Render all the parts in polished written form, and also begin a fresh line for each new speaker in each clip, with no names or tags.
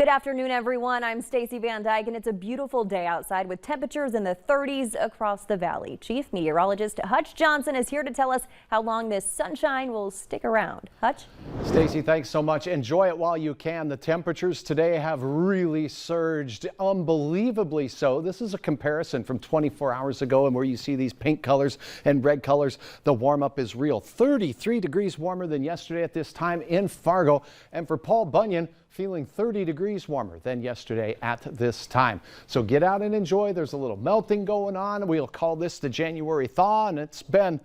Good afternoon, everyone. I'm Stacy Van Dyke, and it's a beautiful day outside with temperatures in the 30s across the valley. Chief Meteorologist Hutch Johnson is here to tell us how long this sunshine will stick around. Hutch?
Stacy, thanks so much. Enjoy it while you can. The temperatures today have really surged, unbelievably so. This is a comparison from 24 hours ago, and where you see these pink colors and red colors, the warm up is real. 33 degrees warmer than yesterday at this time in Fargo. And for Paul Bunyan, feeling 30 degrees warmer than yesterday at this time. So get out and enjoy. There's a little melting going on. We'll call this the January thaw, and it's been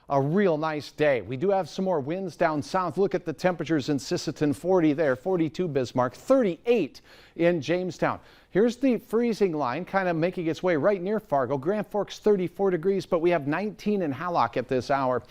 a real nice day. We do have some more winds down south. Look at the temperatures in Sisseton, 40 there, 42 Bismarck, 38 in Jamestown. Here's the freezing line kind of making its way right near Fargo. Grand Forks 34 degrees, but we have 19 in Hallock at this hour.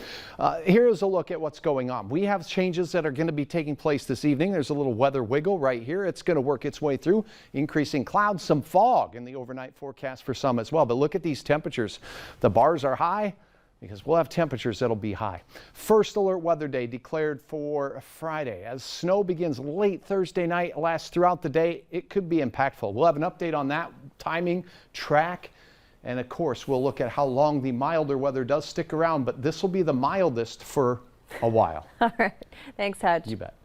Here's a look at what's going on. We have changes that are going to be taking place this evening. There's a little weather wiggle right here. It's going to work its way through. Increasing clouds, some fog in the overnight forecast for some as well. But look at these temperatures. The bars are high, because we'll have temperatures that'll be high. First alert weather day declared for Friday. As snow begins late Thursday night, lasts throughout the day, it could be impactful. We'll have an update on that, timing, track, and of course we'll look at how long the milder weather does stick around, but this will be the mildest for a while.
All right. Thanks, Hutch.
You bet.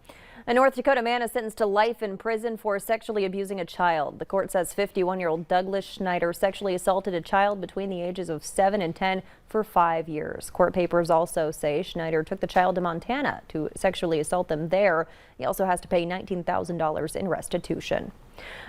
A North Dakota man is sentenced to life in prison for sexually abusing a child. The court says 51-year-old Douglas Schneider sexually assaulted a child between the ages of 7 and 10 for 5 years. Court papers also say Schneider took the child to Montana to sexually assault them there. He also has to pay $19,000 in restitution.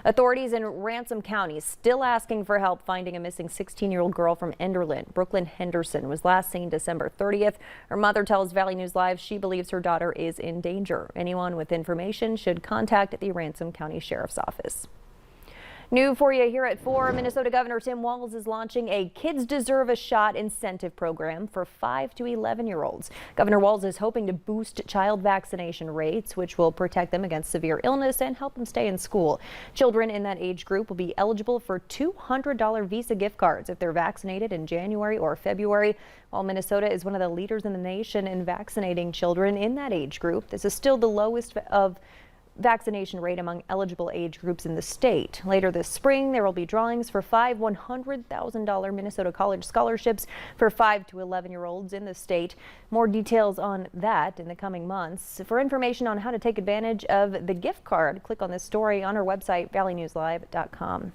Authorities in Ransom County still asking for help finding a missing 16-year-old girl from Enderlin. Brooklyn Henderson was last seen December 30th. Her mother tells Valley News Live she believes her daughter is in danger. Anyone with information should contact the Ransom County Sheriff's Office. New for you here at 4, Minnesota Governor Tim Walz is launching a Kids Deserve a Shot incentive program for 5 to 11-year-olds. Governor Walz is hoping to boost child vaccination rates, which will protect them against severe illness and help them stay in school. Children in that age group will be eligible for $200 Visa gift cards if they're vaccinated in January or February. While Minnesota is one of the leaders in the nation in vaccinating children in that age group, this is still the lowest of vaccination rate among eligible age groups in the state. Later this spring, there will be drawings for 5 $100,000 Minnesota college scholarships for 5 to 11-year-olds in the state. More details on that in the coming months. For information on how to take advantage of the gift card, click on this story on our website, valleynewslive.com.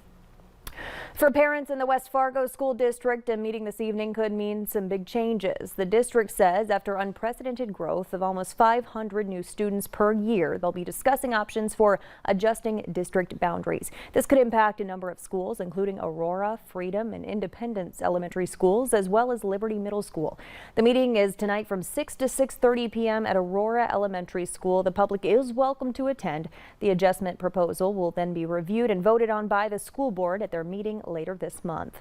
For parents in the West Fargo School District, a meeting this evening could mean some big changes. The district says after unprecedented growth of almost 500 new students per year, they'll be discussing options for adjusting district boundaries. This could impact a number of schools, including Aurora, Freedom, and Independence elementary schools, as well as Liberty Middle School. The meeting is tonight from 6 to 6:30 p.m. at Aurora Elementary School. The public is welcome to attend. The adjustment proposal will then be reviewed and voted on by the school board at their meeting later this month.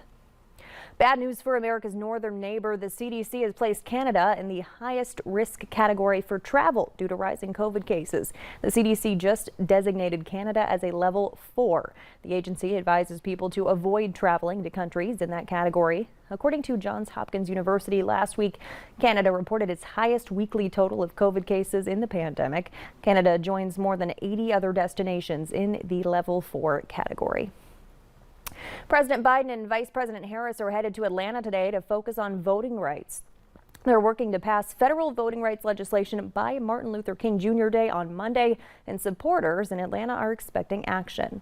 Bad news for America's northern neighbor. The CDC has placed Canada in the highest risk category for travel due to rising COVID cases. The CDC just designated Canada as a level 4. The agency advises people to avoid traveling to countries in that category. According to Johns Hopkins University, last week, Canada reported its highest weekly total of COVID cases in the pandemic. Canada joins more than 80 other destinations in the level 4 category. President Biden and Vice President Harris are headed to Atlanta today to focus on voting rights. They're working to pass federal voting rights legislation by Martin Luther King Jr. Day on Monday, and supporters in Atlanta are expecting action.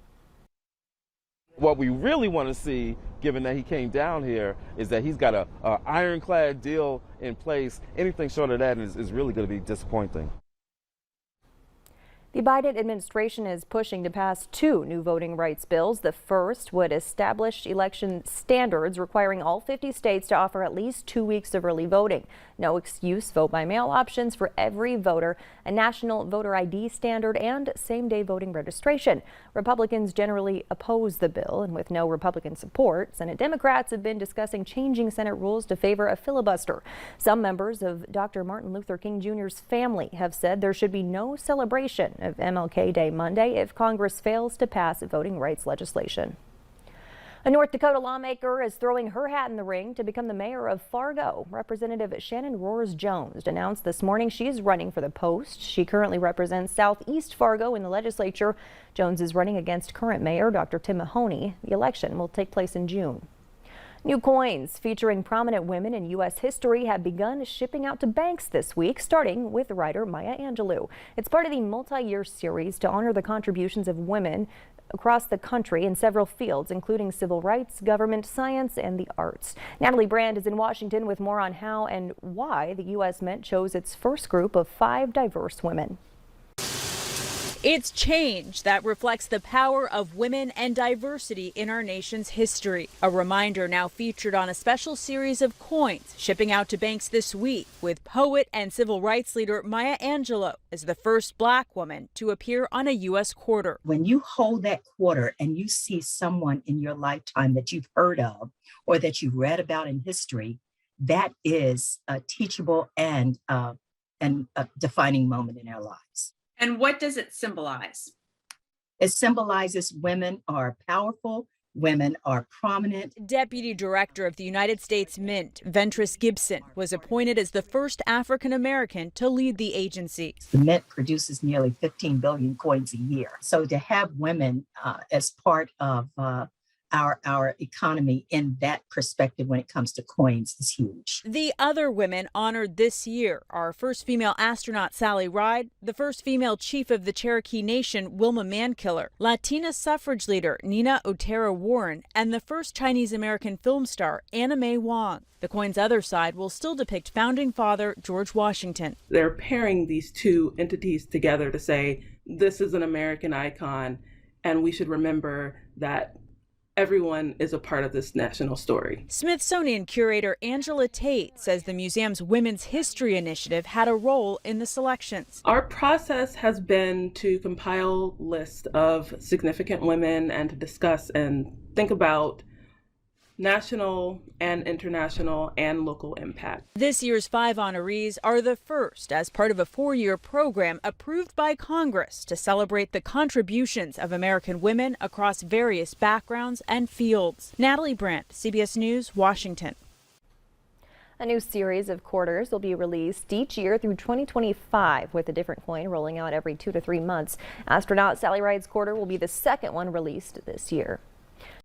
What we really want to see, given that he came down here, is that he's got a ironclad deal in place. Anything short of that is really going to be disappointing.
The Biden administration is pushing to pass 2 new voting rights bills. The first would establish election standards requiring all 50 states to offer at least 2 weeks of early voting. No excuse vote by mail options for every voter, a national voter ID standard, and same-day voting registration. Republicans generally oppose the bill, and with no Republican support, Senate Democrats have been discussing changing Senate rules to favor a filibuster. Some members of Dr. Martin Luther King Jr.'s family have said there should be no celebration of MLK Day Monday if Congress fails to pass voting rights legislation. A North Dakota lawmaker is throwing her hat in the ring to become the mayor of Fargo. Representative Shannon Roars Jones announced this morning she is running for the post. She currently represents Southeast Fargo in the legislature. Jones is running against current mayor Dr. Tim Mahoney. The election will take place in June. New coins featuring prominent women in U.S. history have begun shipping out to banks this week, starting with writer Maya Angelou. It's part of the multi-year series to honor the contributions of women across the country in several fields, including civil rights, government, science, and the arts. Natalie Brand is in Washington with more on how and why the U.S. Mint chose its first group of 5 diverse women.
It's change that reflects the power of women and diversity in our nation's history. A reminder now featured on a special series of coins shipping out to banks this week, with poet and civil rights leader Maya Angelou as the first Black woman to appear on a U.S. quarter.
When you hold that quarter and you see someone in your lifetime that you've heard of or that you've read about in history, that is a teachable and a defining moment in our lives.
And what does it symbolize?
It symbolizes women are powerful, women are prominent.
Deputy Director of the United States Mint, Ventris Gibson, was appointed as the first African American to lead the agency.
The Mint produces nearly 15 billion coins a year. So to have women as part of our economy in that perspective when it comes to coins is huge.
The other women honored this year are first female astronaut Sally Ride, the first female chief of the Cherokee Nation Wilma Mankiller, Latina suffrage leader Nina Otero Warren, and the first Chinese American film star Anna May Wong. The coin's other side will still depict founding father George Washington.
They're pairing these two entities together to say this is an American icon, and we should remember that everyone is a part of this national story.
Smithsonian curator Angela Tate says the museum's Women's History Initiative had a role in the selections.
Our process has been to compile lists of significant women and to discuss and think about national and international and local impact.
This year's 5 honorees are the first as part of a 4-year program approved by Congress to celebrate the contributions of American women across various backgrounds and fields. Natalie Brandt, CBS News, Washington.
A new series of quarters will be released each year through 2025, with a different coin rolling out every 2 to 3 months. Astronaut Sally Ride's quarter will be the second one released this year.